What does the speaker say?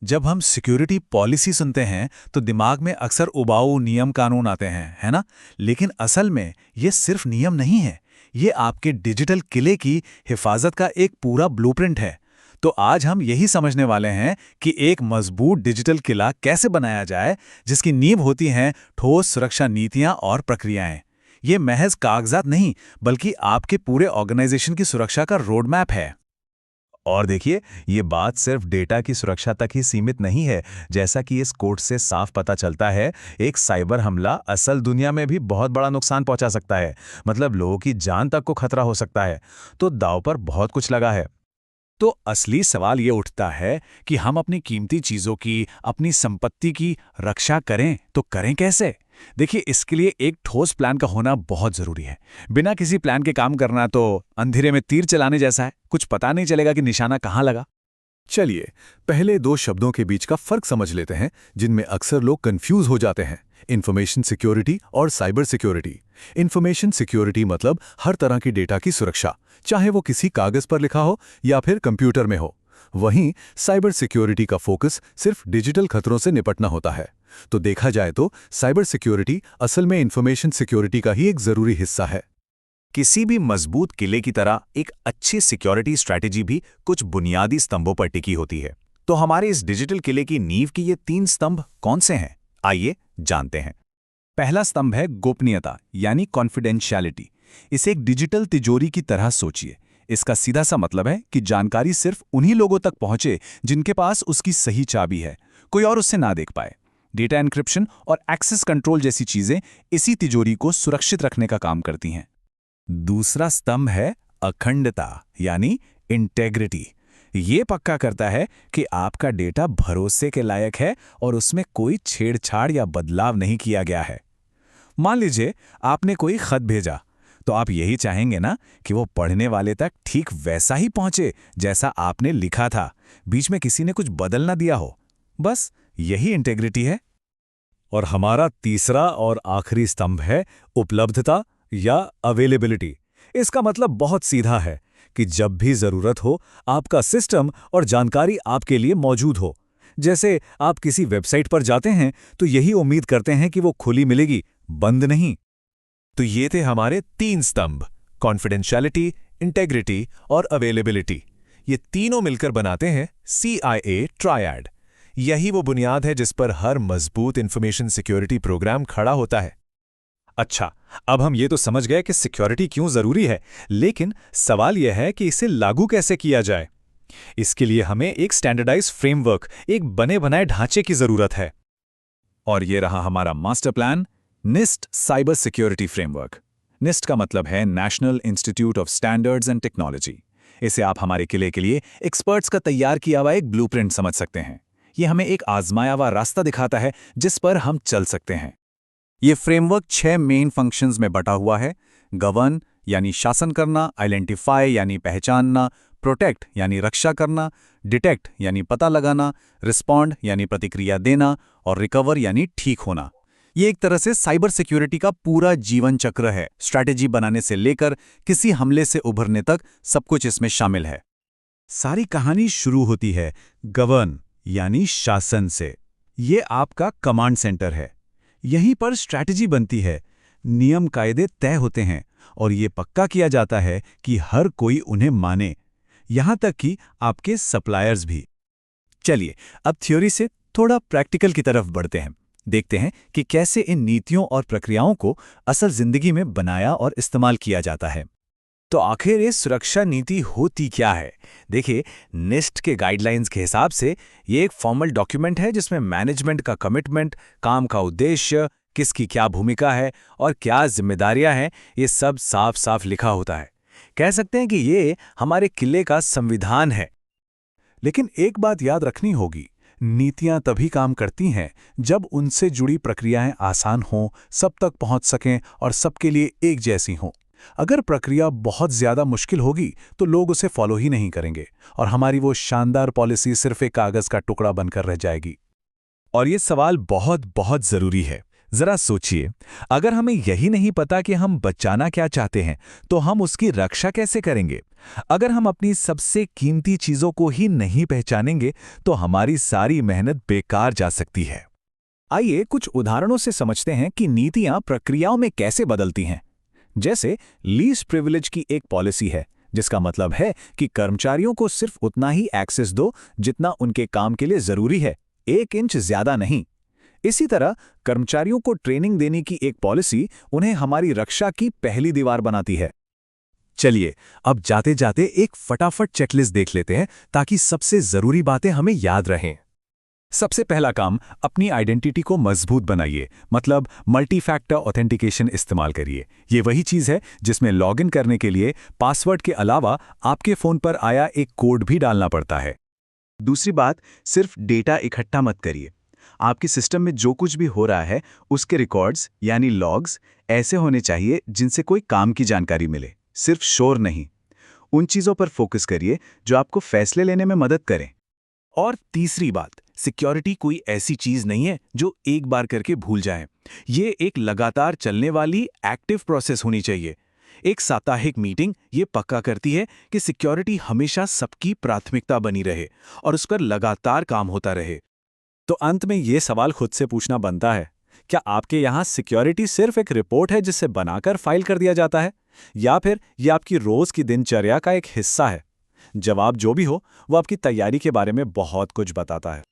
जब हम security policy सुनते हैं तो दिमाग में अक्सर उबाऊ नियम कानून आते हैं, है ना? लेकिन असल में ये सिर्फ नियम नहीं है। ये आपके डिजिटल किले की हिफाजत का एक पूरा ब्लूप्रिंट है। तो आज हम यही समझने वाले हैं कि एक मजबूत डिजिटल किला कैसे बनाया जाए, जिसकी नींव होती हैं ठोस सुरक्षा नीतियां और प्रक्रियाएं। ये महज कागजात नहीं, बल्कि आपके पूरे ऑर्गेनाइजेशन की सुरक्षा का रोड मैप है। और देखिए, ये बात सिर्फ डेटा की सुरक्षा तक ही सीमित नहीं है। जैसा कि इस कोड से साफ पता चलता है, एक साइबर हमला असल दुनिया में भी बहुत बड़ा नुकसान पहुंचा सकता है। मतलब लोगों की जान तक को खतरा हो सकता है। तो दांव पर बहुत कुछ लगा है। तो असली सवाल ये उठता है कि हम अपनी कीमती चीज़ों की, अपनी संपत्ति की रक्षा करें तो करें कैसे? देखिए, इसके लिए एक ठोस प्लान का होना बहुत ज़रूरी है। बिना किसी प्लान के काम करना तो अंधेरे में तीर चलाने जैसा है। कुछ पता नहीं चलेगा कि निशाना कहाँ लगा। चलिए, पहले दो शब्दों के बीच का फर्क समझ लेते हैं, जिनमें अक्सर लोग कंफ्यूज हो जाते हैं। इंफॉर्मेशन सिक्योरिटी और साइबर सिक्योरिटी। इंफॉर्मेशन सिक्योरिटी मतलब हर तरह की डेटा की सुरक्षा, चाहे वो किसी कागज पर लिखा हो या फिर कंप्यूटर में हो। वहीं साइबर सिक्योरिटी का फोकस सिर्फ डिजिटल खतरों से निपटना होता है। तो देखा जाए तो साइबर सिक्योरिटी असल में इंफॉर्मेशन सिक्योरिटी का ही एक जरूरी हिस्सा है। किसी भी मजबूत किले की तरह एक अच्छी सिक्योरिटी स्ट्रैटेजी भी कुछ बुनियादी स्तंभों पर टिकी होती है। तो हमारे इस डिजिटल किले की नींव की ये 3 स्तंभ कौन से हैं? आइए जानते हैं। पहला स्तंभ है गोपनीयता, यानी कॉन्फिडेंशियलिटी। इसे एक डिजिटल तिजोरी की तरह सोचिए। इसका सीधा सा मतलब है कि जानकारी सिर्फ उन्हीं लोगों तक पहुंचे जिनके पास उसकी सही चाबी है, कोई और उससे ना देख पाए। डेटा एन्क्रिप्शन और एक्सेस कंट्रोल जैसी चीजें इसी तिजोरी को सुरक्षित रखने का काम करती हैं। दूसरा स्तंभ है अखंडता, यानी इंटेग्रिटी। ये पक्का करता है कि आपका डेटा भरोसे के लायक है और उसमें कोई छेड़छाड़ या बदलाव नहीं किया गया है। मान लीजिए आपने कोई खत भेजा, तो आप यही चाहेंगे ना कि वो पढ़ने वाले तक ठीक वैसा ही पहुंचे जैसा आपने लिखा था, बीच में किसी ने कुछ बदल ना दिया हो। बस यही इंटेग्रिटी है। और हमारा तीसरा और आखिरी स्तंभ है उपलब्धता या अवेलेबिलिटी। इसका मतलब बहुत सीधा है कि जब भी जरूरत हो, आपका सिस्टम और जानकारी आपके लिए मौजूद हो। जैसे आप किसी वेबसाइट पर जाते हैं तो यही उम्मीद करते हैं कि वो खुली मिलेगी, बंद नहीं। तो ये थे हमारे 3 स्तंभ, कॉन्फिडेंशियलिटी, इंटेग्रिटी और अवेलेबिलिटी। ये तीनों मिलकर बनाते हैं CIA ट्रायड। यही वो बुनियाद है जिस पर हर मजबूत इंफॉर्मेशन सिक्योरिटी प्रोग्राम खड़ा होता है। अच्छा, अब हम ये तो समझ गए कि सिक्योरिटी क्यों जरूरी है, लेकिन सवाल यह है कि इसे लागू कैसे किया जाए। इसके लिए हमें एक स्टैंडर्डाइज्ड फ्रेमवर्क, एक बने बनाए ढांचे की जरूरत है। और ये रहा हमारा master plan, NIST cyber security framework. NIST का मतलब है national institute of standards and technology. इसे आप हमारे किले के लिए एक्सपर्ट्स का तैयार किया हुआ एक ब्लूप्रिंट समझ सकते हैं। ये हमें एक आजमाया हुआ रास्ता दिखाता है जिस पर हम चल सकते हैं। ये फ्रेमवर्क 6 मेन फंक्शंस में बटा हुआ है। गवर्न यानी शासन करना, आइडेंटिफाई यानी पहचानना, प्रोटेक्ट यानी रक्षा करना, डिटेक्ट यानी पता लगाना, रिस्पॉन्ड यानी प्रतिक्रिया देना और रिकवर यानी ठीक होना। ये एक तरह से साइबर सिक्योरिटी का पूरा जीवन चक्र है। स्ट्रैटेजी बनाने से लेकर किसी हमले से उभरने तक सब कुछ इसमें शामिल है। सारी कहानी शुरू होती है गवर्न यानी शासन से। ये आपका कमांड सेंटर है। यहीं पर स्ट्रैटेजी बनती है, नियम कायदे तय होते हैं और ये पक्का किया जाता है कि हर कोई उन्हें माने, यहां तक कि आपके सप्लायर्स भी। चलिए अब थ्योरी से थोड़ा प्रैक्टिकल की तरफ बढ़ते हैं। देखते हैं कि कैसे इन नीतियों और प्रक्रियाओं को असल जिंदगी में बनाया और इस्तेमाल किया जाता है। तो आखिर ये सुरक्षा नीति होती क्या है? देखिए, निस्ट के गाइडलाइंस के हिसाब से ये एक फॉर्मल डॉक्यूमेंट है जिसमें मैनेजमेंट का कमिटमेंट, काम का उद्देश्य, किसकी क्या भूमिका है और क्या जिम्मेदारियां हैं, ये सब साफ साफ लिखा होता है। कह सकते हैं कि ये हमारे किले का संविधान है। लेकिन एक बात याद रखनी होगी, नीतियां तभी काम करती हैं जब उनसे जुड़ी प्रक्रियाएं आसान हों, सब तक पहुंच सकें और सबके लिए एक जैसी हों। अगर प्रक्रिया बहुत ज्यादा मुश्किल होगी तो लोग उसे फॉलो ही नहीं करेंगे और हमारी वो शानदार पॉलिसी सिर्फ एक कागज का टुकड़ा बनकर रह जाएगी। और ये सवाल बहुत बहुत जरूरी है। जरा सोचिए, अगर हमें यही नहीं पता कि हम बचाना क्या चाहते हैं, तो हम उसकी रक्षा कैसे करेंगे? अगर हम अपनी सबसे कीमती चीजों को ही नहीं पहचानेंगे तो हमारी सारी मेहनत बेकार जा सकती है। आइए कुछ उदाहरणों से समझते हैं कि नीतियां प्रक्रियाओं में कैसे बदलती हैं। जैसे लीस्ट प्रिविलेज की एक पॉलिसी है, जिसका मतलब है कि कर्मचारियों को सिर्फ उतना ही एक्सेस दो जितना उनके काम के लिए जरूरी है, 1 इंच ज्यादा नहीं। इसी तरह कर्मचारियों को ट्रेनिंग देने की एक पॉलिसी उन्हें हमारी रक्षा की पहली दीवार बनाती है। चलिए अब जाते जाते एक फटाफट चेकलिस्ट देख लेते हैं ताकि सबसे जरूरी बातें हमें याद रहें। सबसे पहला काम, अपनी आइडेंटिटी को मजबूत बनाइए, मतलब मल्टी फैक्टर ऑथेंटिकेशन इस्तेमाल करिए। ये वही चीज़ है जिसमें लॉगिन करने के लिए पासवर्ड के अलावा आपके फ़ोन पर आया एक कोड भी डालना पड़ता है। दूसरी बात, सिर्फ डेटा इकट्ठा मत करिए। आपके सिस्टम में जो कुछ भी हो रहा है उसके रिकॉर्ड्स यानी लॉग्स ऐसे होने चाहिए जिनसे कोई काम की जानकारी मिले, सिर्फ शोर नहीं। उन चीज़ों पर फोकस करिए जो आपको फैसले लेने में मदद करें। और तीसरी बात, सिक्योरिटी कोई ऐसी चीज नहीं है जो एक बार करके भूल जाए। ये एक लगातार चलने वाली एक्टिव प्रोसेस होनी चाहिए। एक साप्ताहिक मीटिंग ये पक्का करती है कि सिक्योरिटी हमेशा सबकी प्राथमिकता बनी रहे और उस पर लगातार काम होता रहे। तो अंत में ये सवाल खुद से पूछना बनता है, क्या आपके यहाँ सिक्योरिटी सिर्फ एक रिपोर्ट है जिसे बनाकर फाइल कर दिया जाता है, या फिर ये आपकी रोज की दिनचर्या का एक हिस्सा है? जवाब जो भी हो, वो आपकी तैयारी के बारे में बहुत कुछ बताता है।